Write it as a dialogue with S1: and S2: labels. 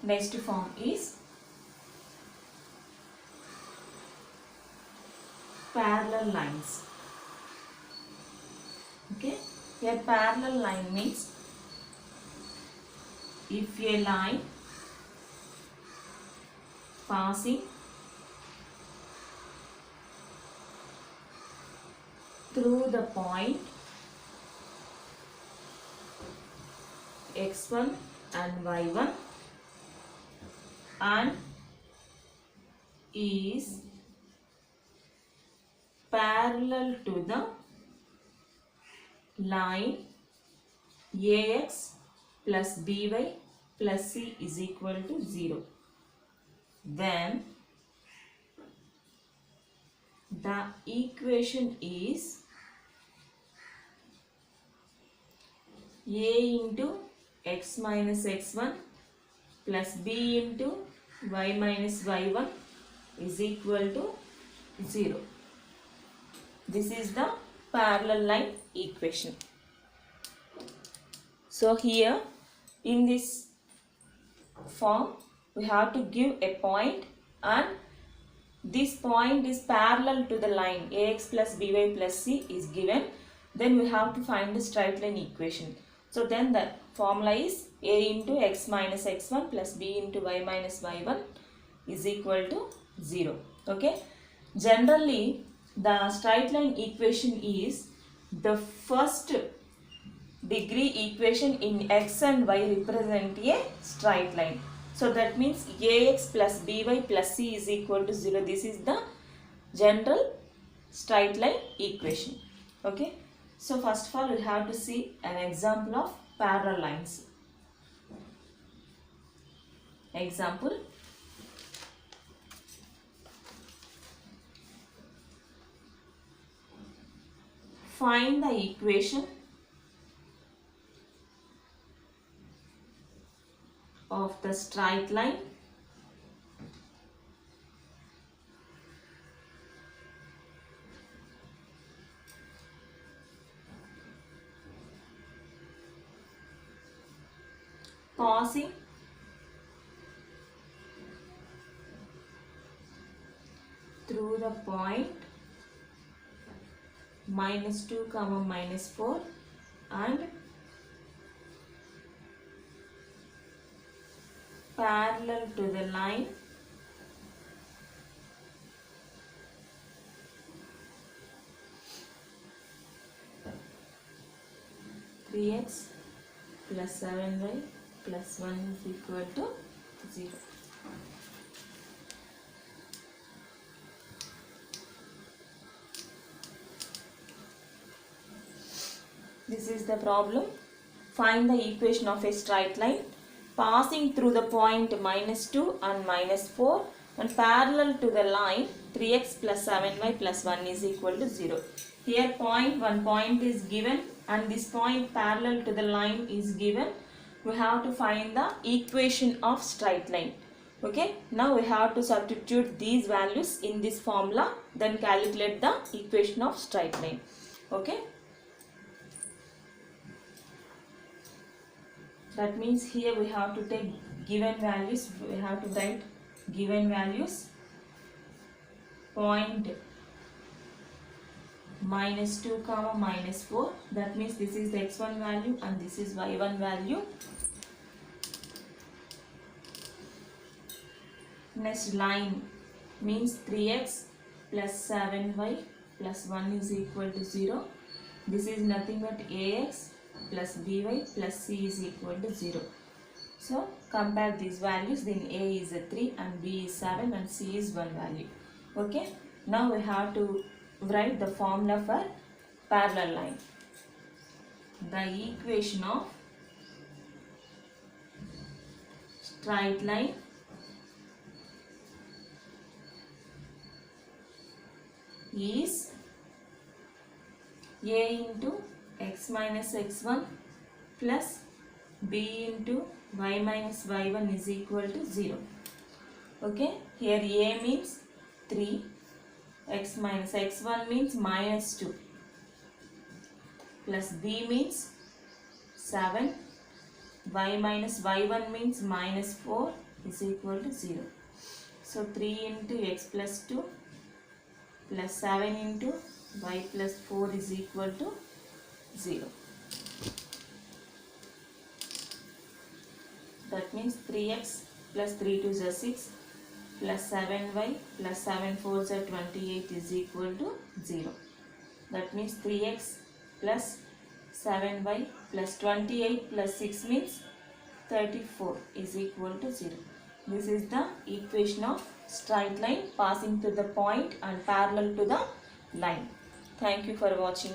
S1: Next form is parallel lines. Okay, a parallel line means if a line passing through the point x1 and y1 and is parallel to the line ax plus by plus c is equal to 0, then the equation is a into x minus x1 plus b into y minus y1 is equal to 0. This is the parallel line equation. So here in this form we have to give a point and this point is parallel to the line ax plus by plus c is given. Then we have to find the straight line equation. So then the formula is a into x minus x1 plus b into y minus y1 is equal to 0. Okay. Generally the straight line equation is the first degree equation in x and y represent a straight line. So that means ax plus by plus c is equal to 0. This is the general straight line equation. Okay. So first of all we have to see an example of parallel lines. Example. Find the equation of the straight line passing through the point minus 2 comma minus 4 and parallel to the line (3x plus 7y plus 1 is equal to 0). This is the problem. Find the equation of a straight line passing through the point minus 2 and minus 4 and parallel to the line 3x plus 7y plus 1 is equal to 0. Here one point is given and this point parallel to the line is given. We have to find the equation of straight line. Okay, now we have to substitute these values in this formula, then calculate the equation of straight line. Okay. That means here we have to take given values, we have to write given values, point minus 2 comma minus 4, that means this is the x1 value and this is y1 value. Next line means 3x plus 7y plus 1 is equal to 0. This is nothing but ax plus by plus c is equal to 0. So compare these values, then a is a 3 and b is 7 and c is 1 value. Okay. Now we have to write the formula for parallel line. The equation of straight line is a into x minus x1 plus b into y minus y1 is equal to 0. Okay, here a means 3, x minus x1 means minus 2 plus b means 7, y minus y1 means minus 4 is equal to 0. So 3 into x plus 2 plus 7 into y plus 4 is equal to 0. That means 3x plus 3 2s are 6 plus 7y plus 7 4s are 28 is equal to 0. That means 3x plus 7y plus 28 plus 6 means 34 is equal to 0. This is the equation of straight line passing through the point and parallel to the line. Thank you for watching.